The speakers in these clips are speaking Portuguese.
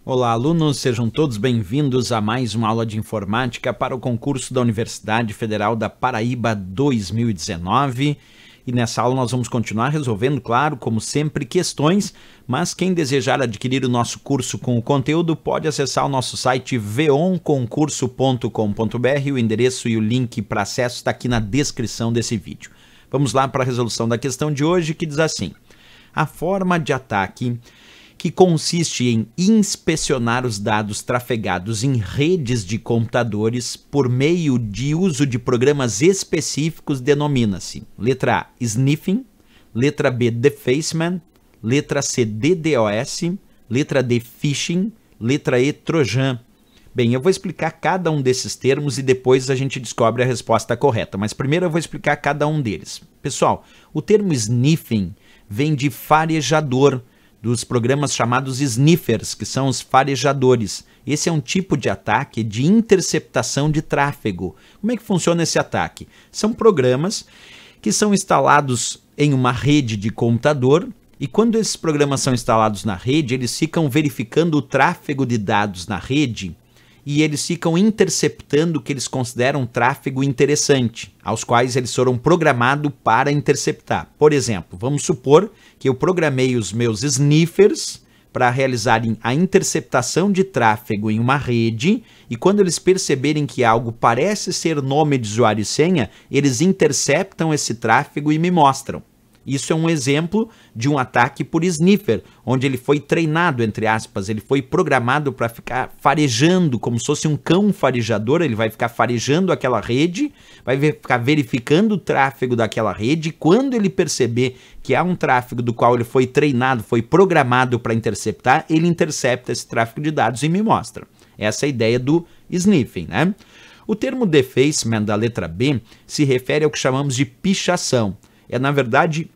Olá, alunos, sejam todos bem-vindos a mais uma aula de informática para o concurso da Universidade Federal da Paraíba 2019. E nessa aula nós vamos continuar resolvendo, claro, como sempre, questões, mas quem desejar adquirir o nosso curso com o conteúdo pode acessar o nosso site veonconcurso.com.br, o endereço e o link para acesso está aqui na descrição desse vídeo. Vamos lá para a resolução da questão de hoje, que diz assim: a forma de ataque que consiste em inspecionar os dados trafegados em redes de computadores por meio de uso de programas específicos denomina-se letra A, sniffing, letra B, defacement, letra C, DDoS, letra D, phishing, letra E, trojan. Bem, eu vou explicar cada um desses termos e depois a gente descobre a resposta correta, mas primeiro eu vou explicar cada um deles. Pessoal, o termo sniffing vem de farejador, dos programas chamados sniffers, que são os farejadores. Esse é um tipo de ataque de interceptação de tráfego. Como é que funciona esse ataque? São programas que são instalados em uma rede de computador e quando esses programas são instalados na rede, eles ficam verificando o tráfego de dados na rede e eles ficam interceptando o que eles consideram tráfego interessante, aos quais eles foram programados para interceptar. Por exemplo, vamos supor que eu programei os meus sniffers para realizarem a interceptação de tráfego em uma rede e quando eles perceberem que algo parece ser nome de usuário e senha, eles interceptam esse tráfego e me mostram. Isso é um exemplo de um ataque por sniffer, onde ele foi treinado, entre aspas, ele foi programado para ficar farejando, como se fosse um cão farejador, ele vai ficar farejando aquela rede, vai ficar verificando o tráfego daquela rede, e quando ele perceber que há um tráfego do qual ele foi treinado, foi programado para interceptar, ele intercepta esse tráfego de dados e me mostra. Essa é a ideia do sniffing, né? O termo defacement da letra B se refere ao que chamamos de pichação. É, na verdade,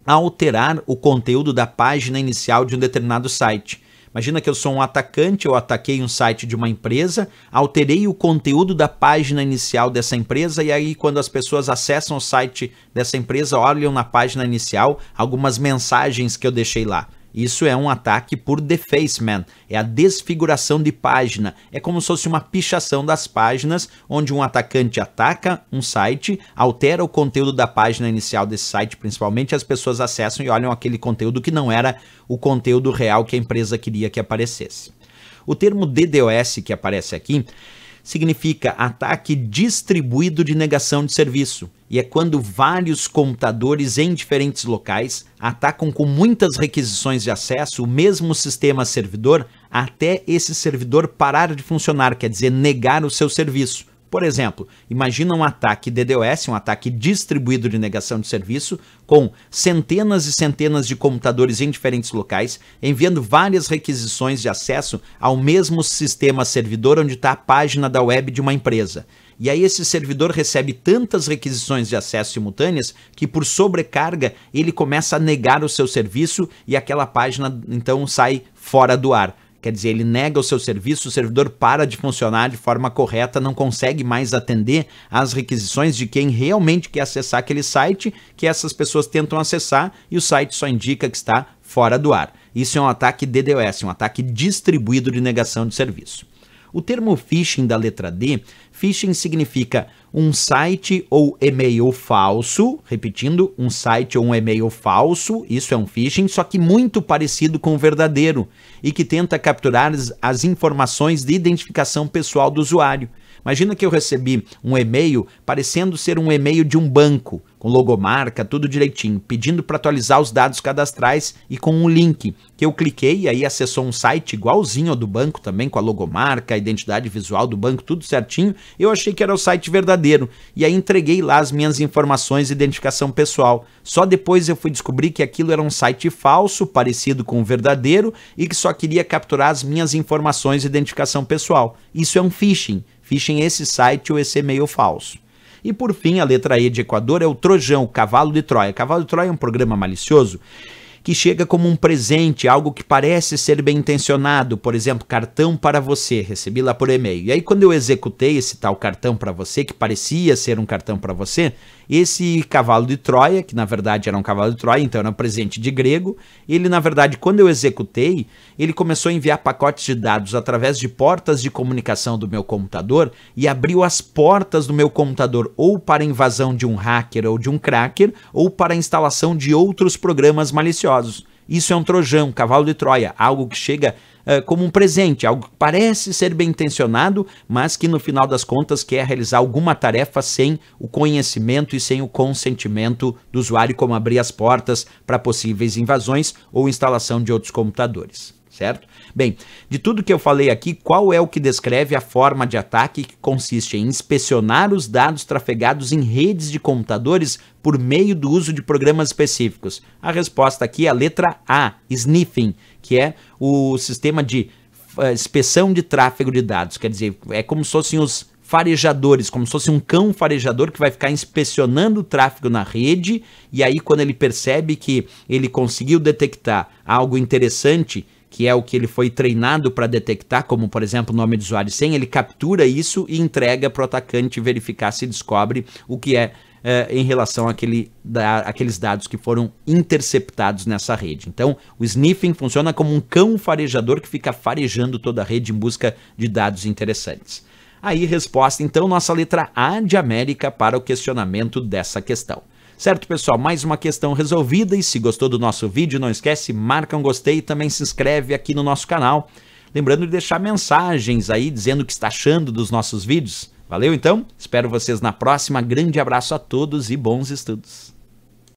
alterar o conteúdo da página inicial de um determinado site. Imagina que eu sou um atacante, eu ataquei um site de uma empresa, alterei o conteúdo da página inicial dessa empresa e aí quando as pessoas acessam o site dessa empresa, olham na página inicial algumas mensagens que eu deixei lá. Isso é um ataque por defacement, é a desfiguração de página, é como se fosse uma pichação das páginas, onde um atacante ataca um site, altera o conteúdo da página inicial desse site, principalmente as pessoas acessam e olham aquele conteúdo que não era o conteúdo real que a empresa queria que aparecesse. O termo DDoS que aparece aqui significa ataque distribuído de negação de serviço. E é quando vários computadores em diferentes locais atacam com muitas requisições de acesso o mesmo sistema servidor até esse servidor parar de funcionar, quer dizer, negar o seu serviço. Por exemplo, imagina um ataque DDoS, um ataque distribuído de negação de serviço, com centenas e centenas de computadores em diferentes locais, enviando várias requisições de acesso ao mesmo sistema servidor onde está a página da web de uma empresa. E aí esse servidor recebe tantas requisições de acesso simultâneas que por sobrecarga ele começa a negar o seu serviço e aquela página então sai fora do ar. Quer dizer, ele nega o seu serviço, o servidor para de funcionar de forma correta, não consegue mais atender às requisições de quem realmente quer acessar aquele site, que essas pessoas tentam acessar e o site só indica que está fora do ar. Isso é um ataque DDoS, um ataque distribuído de negação de serviço. O termo phishing da letra D, phishing significa um site ou e-mail falso, repetindo, um site ou um e-mail falso, isso é um phishing, só que muito parecido com o verdadeiro e que tenta capturar as informações de identificação pessoal do usuário. Imagina que eu recebi um e-mail parecendo ser um e-mail de um banco, com logomarca, tudo direitinho, pedindo para atualizar os dados cadastrais e com um link que eu cliquei e aí acessou um site igualzinho ao do banco também, com a logomarca, a identidade visual do banco, tudo certinho. Eu achei que era o site verdadeiro e aí entreguei lá as minhas informações de identificação pessoal. Só depois eu fui descobrir que aquilo era um site falso, parecido com o verdadeiro e que só queria capturar as minhas informações de identificação pessoal. Isso é um phishing. Phishing é esse site ou esse e-mail falso. E por fim, a letra E de Equador é o Trojão, o cavalo de Troia. Cavalo de Troia é um programa malicioso que chega como um presente, algo que parece ser bem intencionado, por exemplo, cartão para você, recebi lá por e-mail. E aí quando eu executei esse tal cartão para você, que parecia ser um cartão para você, esse cavalo de Troia, que na verdade era um cavalo de Troia, então era um presente de grego, ele na verdade, quando eu executei, ele começou a enviar pacotes de dados através de portas de comunicação do meu computador e abriu as portas do meu computador ou para a invasão de um hacker ou de um cracker, ou para a instalação de outros programas maliciosos. Isso é um trojan, um cavalo de Troia, algo que chega como um presente, algo que parece ser bem intencionado, mas que no final das contas quer realizar alguma tarefa sem o conhecimento e sem o consentimento do usuário, como abrir as portas para possíveis invasões ou instalação de outros computadores. Certo? Bem, de tudo que eu falei aqui, qual é o que descreve a forma de ataque que consiste em inspecionar os dados trafegados em redes de computadores por meio do uso de programas específicos? A resposta aqui é a letra A, sniffing, que é o sistema de inspeção de tráfego de dados. Quer dizer, é como se fossem os farejadores, como se fosse um cão farejador que vai ficar inspecionando o tráfego na rede, e aí quando ele percebe que ele conseguiu detectar algo interessante, que é o que ele foi treinado para detectar, como por exemplo nome de usuário e senha, ele captura isso e entrega para o atacante verificar se descobre o que é em relação àqueles dados que foram interceptados nessa rede. Então, o sniffing funciona como um cão farejador que fica farejando toda a rede em busca de dados interessantes. Aí, resposta, então, nossa letra A de América para o questionamento dessa questão. Certo, pessoal? Mais uma questão resolvida, e se gostou do nosso vídeo, não esquece, marca um gostei e também se inscreve aqui no nosso canal. Lembrando de deixar mensagens aí dizendo o que está achando dos nossos vídeos. Valeu então? Espero vocês na próxima. Grande abraço a todos e bons estudos!